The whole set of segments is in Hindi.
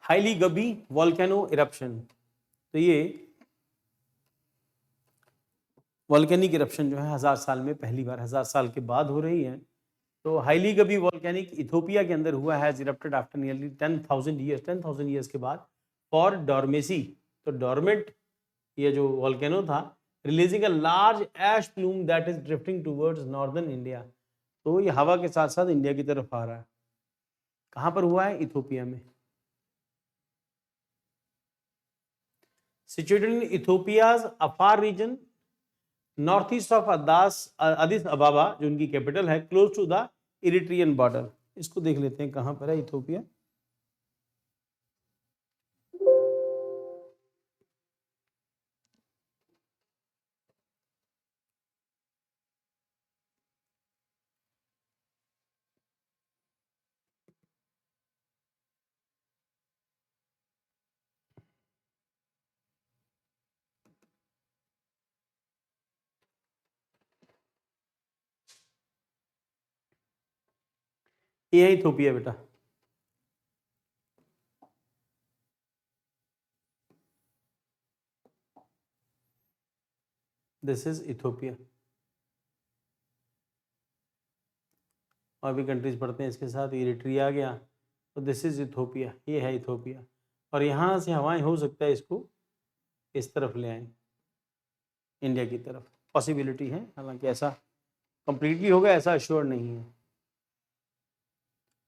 Highly Gubbi volcano eruption. तो ये वॉल्केनिक इरप्शन जो है 1000 साल में पहली बार 1000 साल के बाद हो रही है। तो हाईली गबी वॉल्केनिक इथोपिया के अंदर हुआ है, इरप्टेड आफ्टर नियरली 10,000 ईयर्स के बाद फॉर डॉर्मेसी। तो डॉर्मेंट ये जो वॉल्केनो था, releasing a large ash plume that is drifting towards northern India. तो ये हवा के साथ साथ इंडिया की तरफ आ रहा है। कहां पर हुआ है? इथोपिया में। Situated in Ethiopia's Afar region north east of Addis Ababa, जो उनकी कैपिटल है, close to the Eritrean border. इसको देख लेते हैं कहां पर है इथोपिया। ये है इथोपिया बेटा। This is Ethiopia. और भी कंट्रीज पढ़ते हैं इसके साथ, इरिट्रिया आ गया। तो दिस इज इथोपिया, ये है इथोपिया। और यहाँ से हवाएं हो सकता है इसको इस तरफ ले आए, इंडिया की तरफ। पॉसिबिलिटी है, हालांकि ऐसा कंप्लीटली होगा ऐसा अश्योर नहीं है।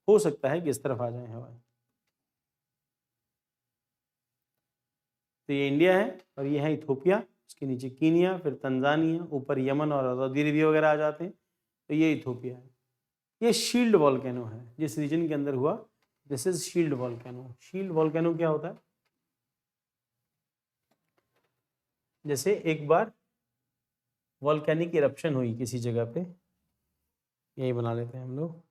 हो सकता है कि इस तरफ आ जाए हवाएं। तो ये इंडिया है और ये है इथोपिया, उसके नीचे कीनिया, फिर तंजानिया, ऊपर यमन और सऊदी अरबिया वगैरह आ जाते हैं। तो ये इथोपिया है। ये शील्ड वॉल्केनो है जिस रीजन के अंदर हुआ। This is shield volcano. Shield volcano क्या होता है? जैसे एक बार वॉल्केनिक इरप्शन हुई किसी जगह पे, यही बना लेते हैं हम लोग।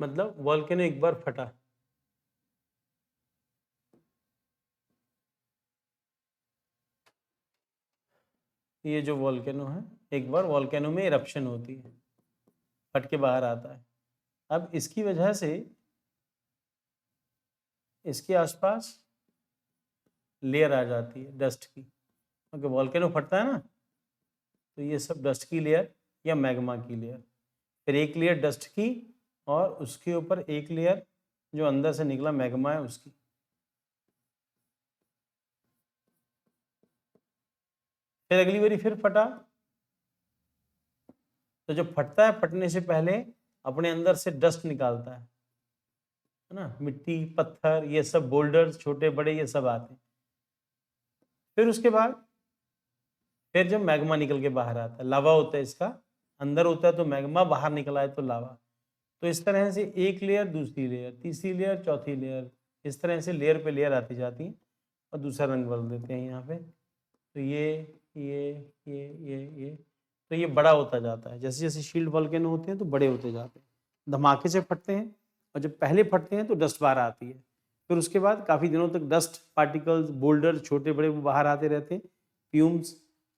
मतलब वॉल्केनो एक बार फटा। ये जो वॉल्केनो है, एक बार वॉल्केनो में इरप्शन होती है, फट के बाहर आता है। अब इसकी वजह से इसके आसपास लेयर आ जाती है डस्ट की, क्योंकि वॉल्केनो फटता है ना, तो ये सब डस्ट की लेयर या मैग्मा की लेयर। फिर एक लेयर डस्ट की और उसके ऊपर एक लेयर जो अंदर से निकला मैग्मा है उसकी। फिर अगली बारी फिर फटा। तो जब फटता है, फटने से पहले अपने अंदर से डस्ट निकालता है ना, मिट्टी, पत्थर, ये सब बोल्डर्स छोटे बड़े ये सब आते हैं। फिर उसके बाद फिर जब मैग्मा निकल के बाहर आता है, लावा होता है इसका, अंदर होता है तो मैग्मा, बाहर निकला है तो लावा। तो इस तरह से एक लेयर, दूसरी लेयर, तीसरी लेयर, चौथी लेयर, इस तरह से लेयर पे लेयर आती जाती है। और दूसरा रंग बदल देते हैं यहाँ पे। तो ये तो ये बड़ा होता जाता है। जैसे जैसे शील्ड वॉल्केनो होते हैं तो बड़े होते जाते हैं, धमाके से फटते हैं। और जब पहले फटते हैं तो डस्ट बाहर आती है। फिर उसके बाद काफ़ी दिनों तक डस्ट पार्टिकल्स, बोल्डर छोटे बड़े वो बाहर आते रहते हैं, फ्यूम्स।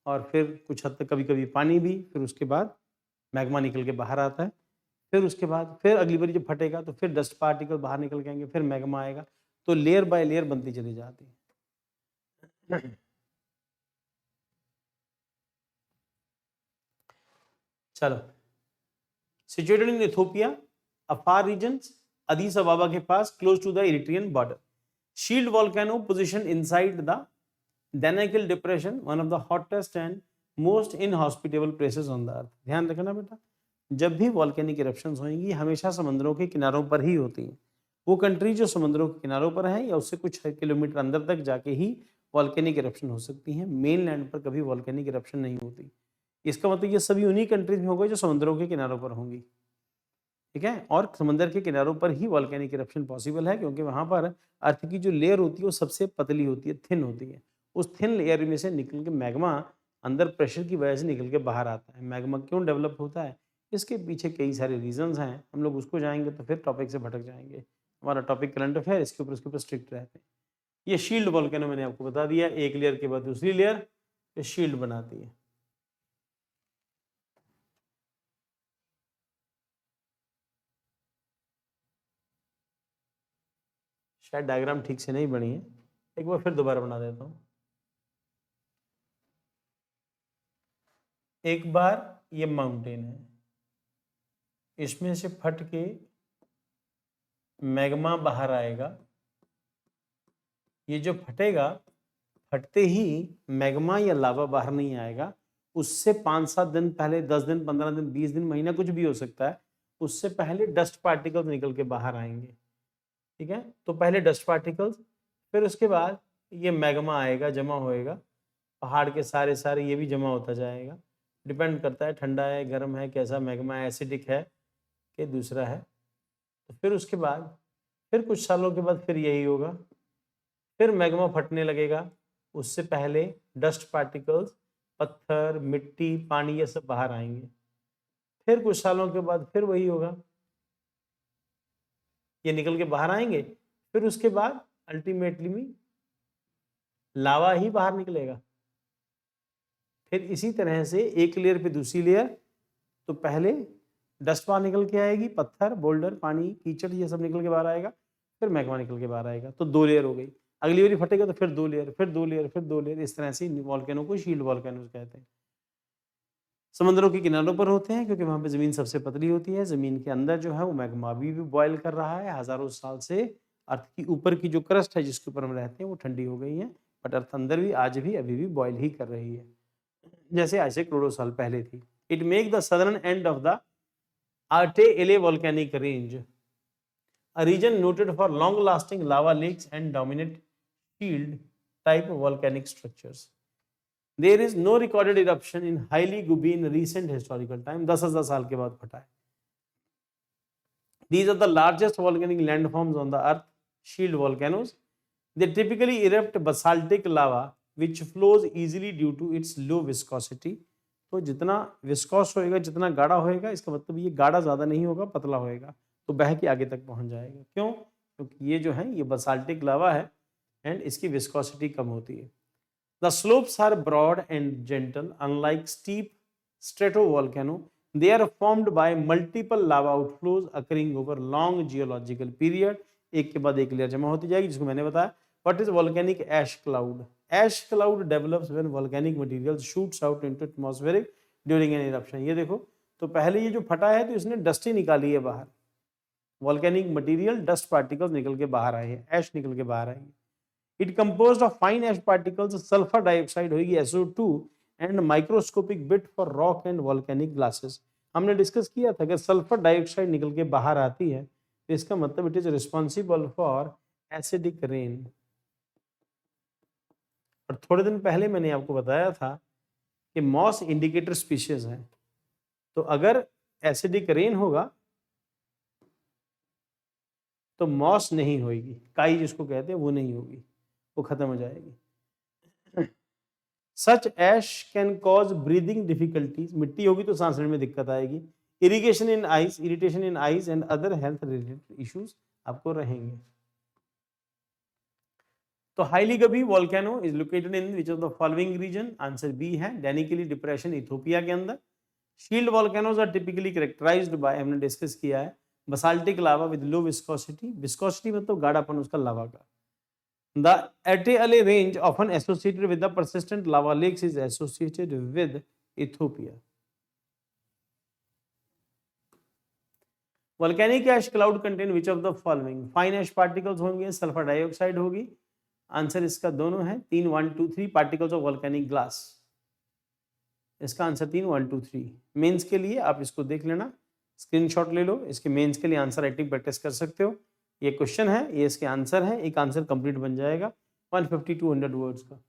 और फिर कुछ हद तक कभी कभी पानी भी। फिर उसके बाद मैग्मा निकल के बाहर आता है। फिर उसके बाद फिर अगली बार जब फटेगा तो फिर डस्ट पार्टिकल बाहर निकल के आएंगे, फिर मैग्मा आएगा। तो लेयर बाय लेयर बनती चली जाती है। चलो, situated in Ethiopia Afar region, Addis Ababa के पास, close to the Eritrean border. Shield volcano position inside the Danakil depression, one of the hottest and most inhospitable places on the earth. ध्यान रखना बेटा, जब भी वॉल्केनिक इरप्शंस होंगी हमेशा समुद्रों के किनारों पर ही होती हैं। वो कंट्री जो समुद्रों के किनारों पर है या उससे कुछ किलोमीटर अंदर तक जाके ही वॉल्केनिक इरप्शन हो सकती हैं। मेन लैंड पर कभी वॉल्केनिक इरप्शन नहीं होती। इसका मतलब ये सभी उन्हीं कंट्रीज में होगा जो समुद्रों के किनारों पर होंगी। ठीक है, और समंदर के किनारों पर ही वॉल्केनिक इरप्शन पॉसिबल है, क्योंकि वहां पर अर्थ की जो लेयर होती है वो सबसे पतली होती है, थिन होती है। उस थिन लेयर में से निकल के मैग्मा अंदर प्रेशर की वजह से निकल के बाहर आता है। मैग्मा क्यों डेवलप होता है? इसके पीछे कई सारे रीजंस हैं, हम लोग उसको जाएंगे तो फिर टॉपिक से भटक जाएंगे। हमारा टॉपिक करंट अफेयर, इसके ऊपर स्ट्रिक्ट रहते हैं। ये शील्ड वॉल्केनो मैंने आपको बता दिया, एक लेयर के बाद दूसरी लेयर ये शील्ड बनाती है। शायद डायग्राम ठीक से नहीं बनी है, एक बार फिर दोबारा बना देता हूँ। एक बार ये माउंटेन है, इसमें से फट के मैग्मा बाहर आएगा। ये जो फटेगा, फटते ही मैग्मा या लावा बाहर नहीं आएगा, उससे 5-7 दिन पहले, 10 दिन, 15 दिन, 20 दिन, महीना कुछ भी हो सकता है, उससे पहले डस्ट पार्टिकल्स निकल के बाहर आएंगे। ठीक है, तो पहले डस्ट पार्टिकल्स, फिर उसके बाद ये मैग्मा आएगा, जमा होएगा, पहाड़ के सारे ये भी जमा होता जाएगा। डिपेंड करता है ठंडा है, गर्म है, कैसा मैग्मा है, एसिडिक है कि दूसरा है। तो फिर उसके बाद फिर कुछ सालों के बाद फिर यही होगा, फिर मैग्मा फटने लगेगा। उससे पहले डस्ट पार्टिकल्स, पत्थर, मिट्टी, पानी, ये सब बाहर आएंगे। फिर कुछ सालों के बाद फिर वही होगा, ये निकल के बाहर आएंगे। फिर उसके बाद अल्टीमेटली में लावा ही बाहर निकलेगा। फिर इसी तरह से एक लेयर पे दूसरी लेयर, तो पहले डस्ट बाहर निकल के आएगी, पत्थर, बोल्डर, पानी, कीचड़, ये सब निकल के बाहर आएगा, फिर मैग्मा निकल के बाहर आएगा। तो 2 लेयर हो गई। अगली बारी फटेगा तो फिर 2 लेयर, फिर 2 लेयर, फिर 2 लेयर। इस तरह से वॉल्केनो को शील्ड वॉल्केनोस कहते हैं। समुद्रों के किनारों पर होते हैं क्योंकि वहां पे जमीन सबसे पतली होती है। जमीन के अंदर जो है वो मैग्मा अभी भी बॉयल कर रहा है। हजारों साल से अर्थ की ऊपर की जो क्रस्ट है जिसके ऊपर हम रहते हैं वो ठंडी हो गई है, बट अर्थ अंदर भी आज भी अभी भी बॉयल ही कर रही है, जैसे आज से करोड़ों साल पहले थी। It make the southern end of the Erta Ale volcanic range, a region noted for long-lasting lava lakes and dominant shield-type volcanic structures. There is no recorded eruption in Haile Gubi in recent historical time. 10,000 साल के बाद फटा है। These are the largest volcanic landforms on the earth, shield volcanoes. They typically erupt basaltic lava which flows easily due to its low viscosity. तो जितना विस्कोस होएगा, जितना गाढ़ा होएगा, इसका मतलब ये गाढ़ा ज़्यादा नहीं होगा, पतला होएगा, तो बह के आगे तक पहुंच जाएगा। क्यों? क्योंकि ये जो है ये बसाल्टिक लावा है एंड इसकी विस्कोसिटी कम होती है। The slopes are broad and gentle unlike steep stratovolcano. They are formed by multiple lava outflows occurring over long geological period. एक के बाद एक लेयर जमा होती जाएगी, जिसको मैंने बताया। What is volcanic ash cloud? Ash cloud develops when volcanic material shoots out into atmospheric during an eruption. ये देखो, तो पहले ये जो फटा है तो इसने डस्ट ही निकाली है बाहर, वॉल्केनिक मटेरियल, डस्ट पार्टिकल्स निकल के बाहर आए हैं, ऐश निकल के बाहर आई है। It composed of fine ash particles, sulphur dioxide होगी SO2 and microscopic bit for rock and volcanic glasses. हमने डिस्कस किया था कि सल्फर डाइऑक्साइड निकल के बाहर आती है तो इसका मतलब it is responsible for acidic rain. और थोड़े दिन पहले मैंने आपको बताया था कि मॉस इंडिकेटर स्पीशीज है, तो अगर एसिडिक रेन होगा तो मॉस नहीं होगी, काई जिसको कहते हैं वो नहीं होगी, वो खत्म हो जाएगी। Such ash can cause breathing difficulties, मिट्टी होगी तो सांस लेने में दिक्कत आएगी। Irrigation in eyes, irritation in eyes and other health related issues आपको रहेंगे। तो Hayli Gubbi volcano is located in which of the following region? Answer B है, डेनिकली डिप्रेशन, इथोपिया के अंदर। Shield volcanoes are typically characterised by, हमने डिस्कस किया है, basaltic lava with low viscosity. Viscosity मतलब गाढ़ापन उसका लावा का। The Erta Ale range often associated with the persistent lava lakes is associated with Ethiopia. Volcanic ash cloud contain which of the following? Fine ash particles होंगे, सल्फर डाइऑक्साइड होगी। आंसर इसका दोनों है, 3, 1, 2, 3 पार्टिकल्स ऑफ वॉल्केनिक ग्लास। इसका आंसर 3, 1, 2, 3। मेंस के लिए आप इसको देख लेना, स्क्रीनशॉट ले लो, इसके मेंस के लिए आंसर राइटिंग प्रैक्टिस कर सकते हो। ये क्वेश्चन है, ये इसके आंसर है, एक आंसर कंप्लीट बन जाएगा 150 200 वर्ड्स का।